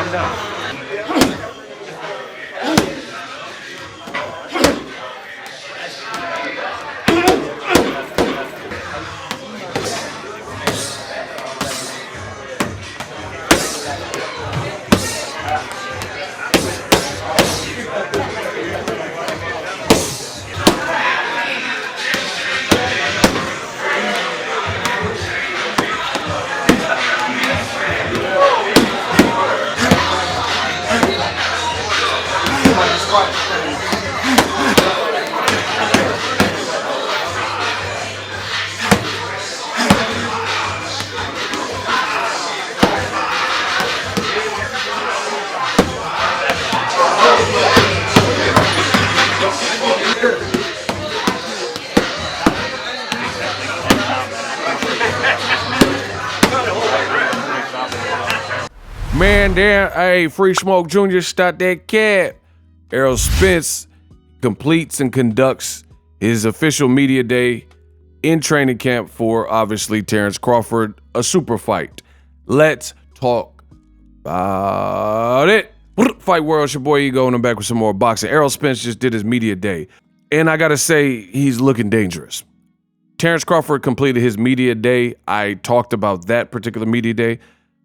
calm down. Man, damn, hey, Free Smoke Jr., start that cat. Errol Spence completes and conducts his official media day in training camp for, obviously, Terence Crawford, a super fight. Let's talk about it. Fight World, it's your boy Ego, and I'm back with some more boxing. Errol Spence just did his media day, and I gotta say, he's looking dangerous. Terence Crawford completed his media day. I talked about that particular media day.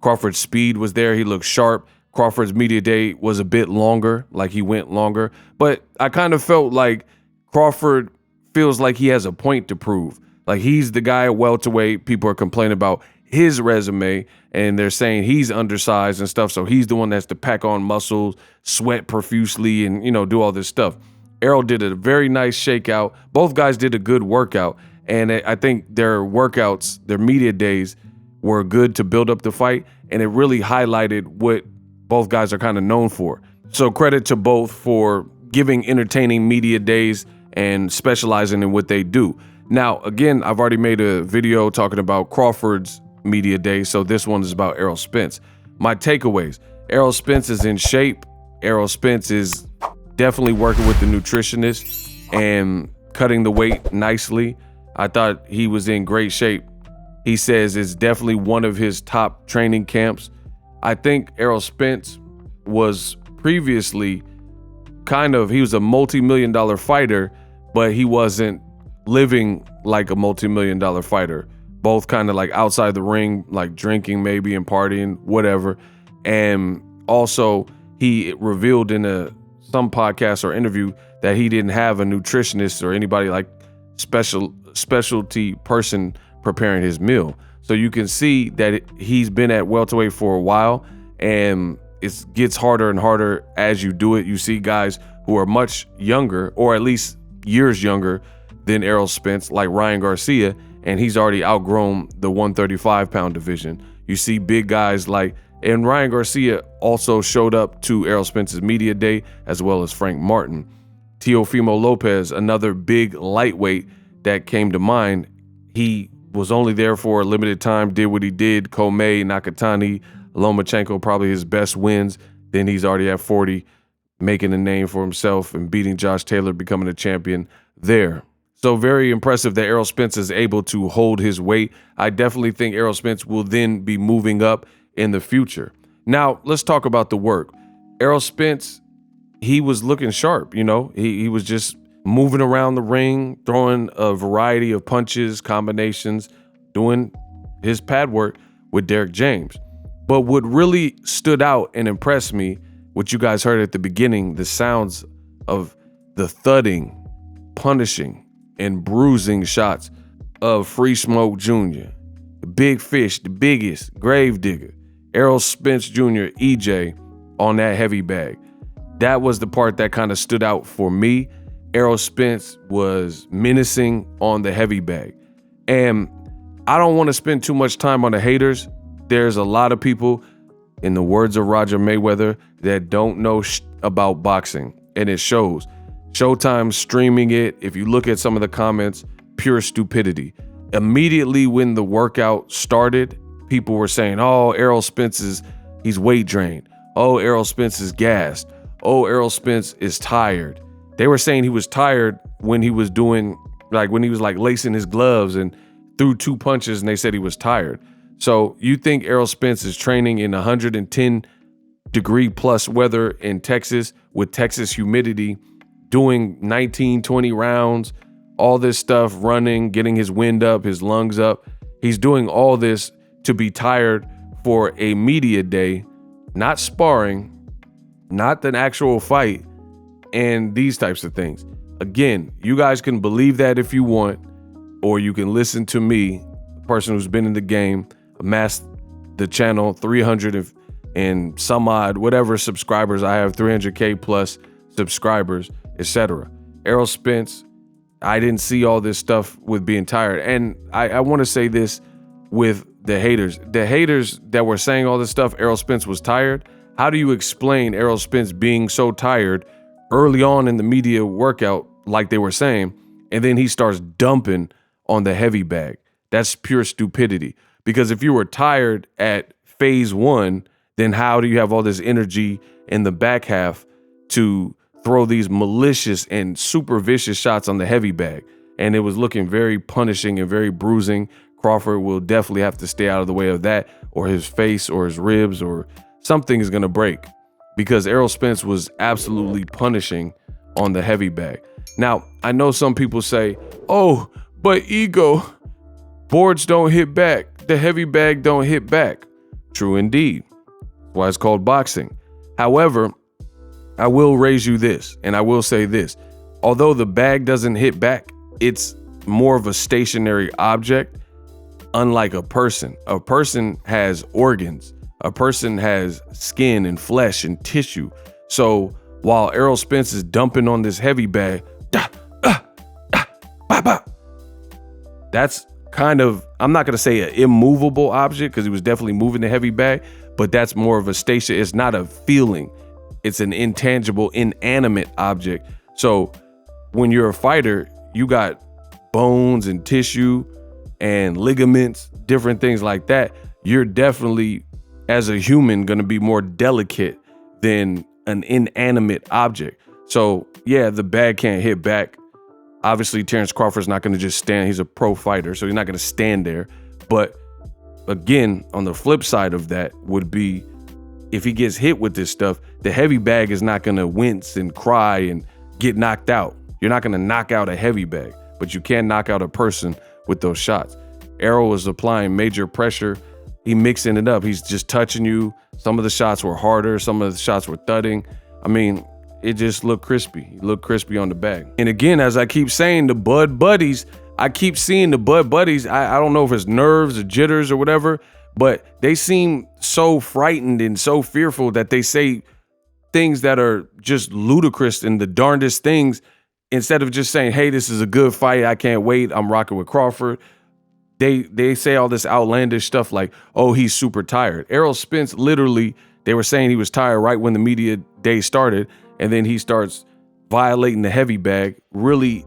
Crawford's speed was there. He looked sharp. Crawford's media day was a bit longer, like he went longer. But I kind of felt like Crawford feels like he has a point to prove. Like he's the guy at welterweight. People are complaining about his resume, and they're saying he's undersized and stuff. So he's the one that's to pack on muscles, sweat profusely, and, you know, do all this stuff. Errol did a very nice shakeout. Both guys did a good workout. And I think their workouts, their media days, were good to build up the fight, and it really highlighted what both guys are kind of known for. So credit to both for giving entertaining media days and specializing in what they do. Now, again, I've already made a video talking about Crawford's media day, so this one is about Errol Spence. My takeaways: Errol Spence is in shape. Errol Spence is definitely working with the nutritionist and cutting the weight nicely. I thought he was in great shape. He says it's definitely one of his top training camps. I think Errol Spence was previously he was a multi-million-dollar fighter, but he wasn't living like a multi-million-dollar fighter. Both kind of like outside the ring, like drinking maybe and partying, whatever. And also he revealed in some podcast or interview that he didn't have a nutritionist or anybody like specialty person preparing his meal. So you can see that he's been at welterweight for a while, and it gets harder and harder as you do it. You see guys who are much younger, or at least years younger than Errol Spence, like Ryan Garcia, and he's already outgrown the 135-pound division. You see big guys and Ryan Garcia also showed up to Errol Spence's media day, as well as Frank Martin. Teofimo Lopez, another big lightweight that came to mind, he was only there for a limited time, did what he did. Komei, Nakatani, Lomachenko, probably his best wins. Then he's already at 40, making a name for himself and beating Josh Taylor, becoming a champion there. So very impressive that Errol Spence is able to hold his weight. I definitely think Errol Spence will then be moving up in the future. Now, let's talk about the work. Errol Spence, he was looking sharp, you know. He was just moving around the ring, throwing a variety of punches, combinations, doing his pad work with Derek James. But what really stood out and impressed me, what you guys heard at the beginning, the sounds of the thudding, punishing, and bruising shots of Free Smoke Jr., the big fish, the biggest, gravedigger, Errol Spence Jr., EJ, on that heavy bag. That was the part that kind of stood out for me. Errol Spence was menacing on the heavy bag. And I don't want to spend too much time on the haters. There's a lot of people, in the words of Roger Mayweather, that don't know about boxing, and it shows. Showtime's streaming it. If you look at some of the comments, pure stupidity. Immediately when the workout started, people were saying, oh, Errol Spence he's weight drained. Oh, Errol Spence is gassed. Oh, Errol Spence is tired. They were saying he was tired when he was lacing his gloves and threw 2 punches, and they said he was tired. So you think Errol Spence is training in 110 degree plus weather in Texas with Texas humidity, doing 19, 20 rounds, all this stuff, running, getting his wind up, his lungs up. He's doing all this to be tired for a media day, not sparring, not an actual fight, and these types of things. Again, you guys can believe that if you want, or you can listen to me, a person who's been in the game, amassed the channel 300 and some odd, whatever subscribers I have, 300K plus subscribers, etc. Errol Spence, I didn't see all this stuff with being tired. And I want to say this with the haters. The haters that were saying all this stuff, Errol Spence was tired. How do you explain Errol Spence being so tired early on in the media workout, like they were saying, and then he starts dumping on the heavy bag? That's pure stupidity. Because if you were tired at phase 1, then how do you have all this energy in the back half to throw these malicious and super vicious shots on the heavy bag? And it was looking very punishing and very bruising. Crawford will definitely have to stay out of the way of that, or his face or his ribs or something is going to break, because Errol Spence was absolutely punishing on the heavy bag. Now, I know some people say, oh, but ego, boards don't hit back. The heavy bag don't hit back. True indeed. That's why it's called boxing. However, I will raise you this, and I will say this. Although the bag doesn't hit back, it's more of a stationary object, unlike a person. A person has organs. A person has skin and flesh and tissue. So while Errol Spence is dumping on this heavy bag, that's kind of, I'm not going to say an immovable object, because he was definitely moving the heavy bag, but that's more of a station. It's not a feeling. It's an intangible, inanimate object. So when you're a fighter, you got bones and tissue and ligaments, different things like that. You're definitely, as a human, going to be more delicate than an inanimate object. So yeah, the bag can't hit back. Obviously, Terence Crawford's not going to just stand. He's a pro fighter, so he's not going to stand there. But again, on the flip side of that would be, if he gets hit with this stuff, the heavy bag is not going to wince and cry and get knocked out. You're not going to knock out a heavy bag, but you can knock out a person with those shots. Errol was applying major pressure. He mixing it up. He's just touching you. Some of the shots were harder. Some of the shots were thudding. I mean, it just looked crispy. He looked crispy on the bag. And again, as I keep saying, the Bud Buddies, I keep seeing the Bud Buddies. I don't know if it's nerves or jitters or whatever, but they seem so frightened and so fearful that they say things that are just ludicrous and the darndest things, instead of just saying, hey, this is a good fight, I can't wait, I'm rocking with Crawford. They say all this outlandish stuff like, oh, he's super tired. Errol Spence, literally, they were saying he was tired right when the media day started, and then he starts violating the heavy bag, really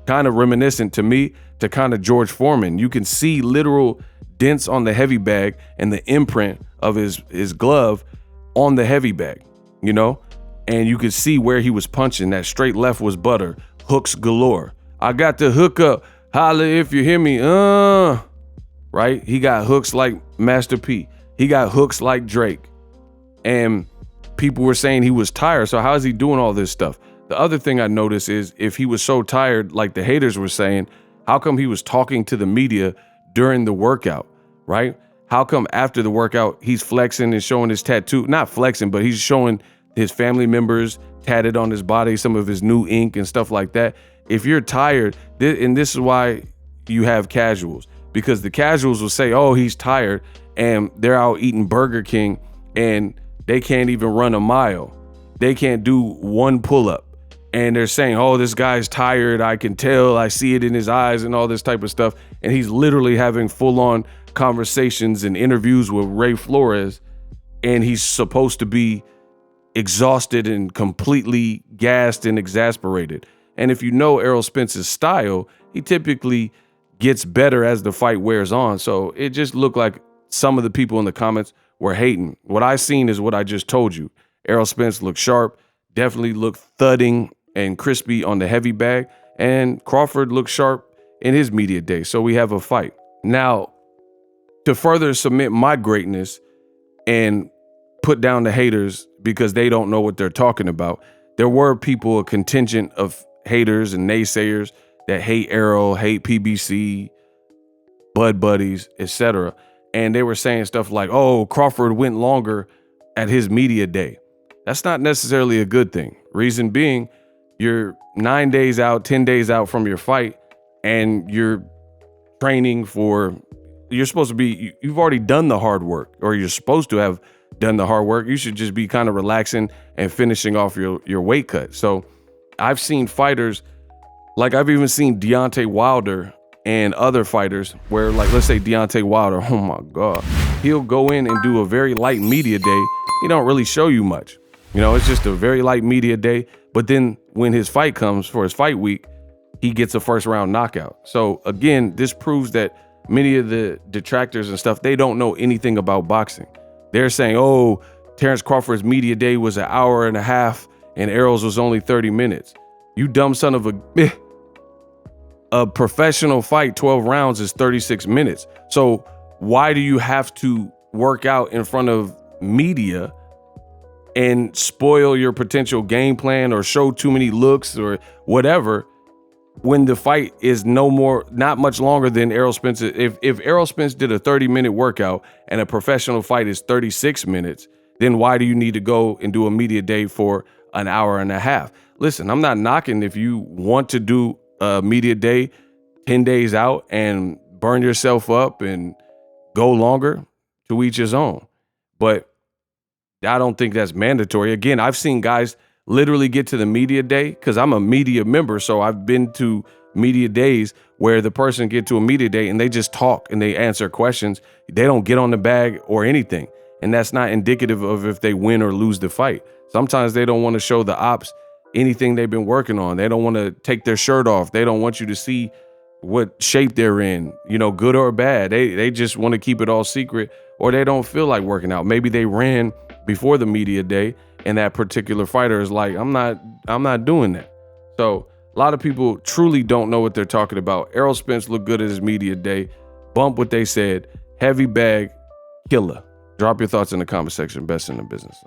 kind of reminiscent to me to kind of George Foreman. You can see literal dents on the heavy bag and the imprint of his glove on the heavy bag, you know? And you could see where he was punching. That straight left was butter. Hooks galore. I got the hook up. Holla if you hear me. Right? He got hooks like Master P. He got hooks like Drake. And people were saying he was tired. So how is he doing all this stuff? The other thing I noticed is, if he was so tired, like the haters were saying, how come he was talking to the media during the workout, right? How come after the workout, he's flexing and showing his tattoo? Not flexing, but he's showing his family members tatted on his body, some of his new ink and stuff like that. If you're tired, and this is why you have casuals, because the casuals will say, oh, he's tired, and they're out eating Burger King and they can't even run a mile. They can't do one pull-up. And they're saying, oh, this guy's tired. I can tell. I see it in his eyes and all this type of stuff. And he's literally having full-on conversations and interviews with Ray Flores. And he's supposed to be exhausted and completely gassed and exasperated. And if you know Errol Spence's style, he typically gets better as the fight wears on. So it just looked like some of the people in the comments were hating. What I seen is what I just told you. Errol Spence looked sharp, definitely looked thudding and crispy on the heavy bag, and Crawford looked sharp in his media day. So we have a fight. Now, to further cement my greatness and put down the haters because they don't know what they're talking about. There were people, a contingent of haters and naysayers that hate Errol, hate PBC, Bud Buddies, etc. And they were saying stuff like, oh, Crawford went longer at his media day. That's not necessarily a good thing. Reason being, you're 9 days out, 10 days out from your fight, and you're training for, you're supposed to be, you've already done the hard work, or you're supposed to have done the hard work. You should just be kind of relaxing and finishing off your weight cut. So I've seen fighters, like I've even seen Deontay Wilder and other fighters where, like, let's say Deontay Wilder, oh my God, he'll go in and do a very light media day. He don't really show you much. You know, it's just a very light media day. But then when his fight comes for his fight week, he gets a first round knockout. So again, this proves that many of the detractors and stuff, they don't know anything about boxing. They're saying, oh, Terence Crawford's media day was an hour and a half and Errol's was only 30 minutes. You dumb son of a professional fight, 12 rounds is 36 minutes. So why do you have to work out in front of media and spoil your potential game plan or show too many looks or whatever when the fight is not much longer than Errol Spence? If Errol Spence did a 30-minute workout and a professional fight is 36 minutes, then why do you need to go and do a media day for an hour and a half? Listen, I'm not knocking if you want to do a media day 10 days out and burn yourself up and go longer, to each his own. But I don't think that's mandatory. Again, I've seen guys literally get to the media day, because I'm a media member, so I've been to media days where the person get to a media day and they just talk and they answer questions. They don't get on the bag or anything. And that's not indicative of if they win or lose the fight. Sometimes they don't want to show the ops anything they've been working on. They don't want to take their shirt off. They don't want you to see what shape they're in, you know, good or bad. They just want to keep it all secret, or they don't feel like working out. Maybe they ran before the media day and that particular fighter is like, I'm not doing that. So a lot of people truly don't know what they're talking about. Errol Spence looked good at his media day. Bump what they said. Heavy bag, killer. Drop your thoughts in the comment section. Best in the business.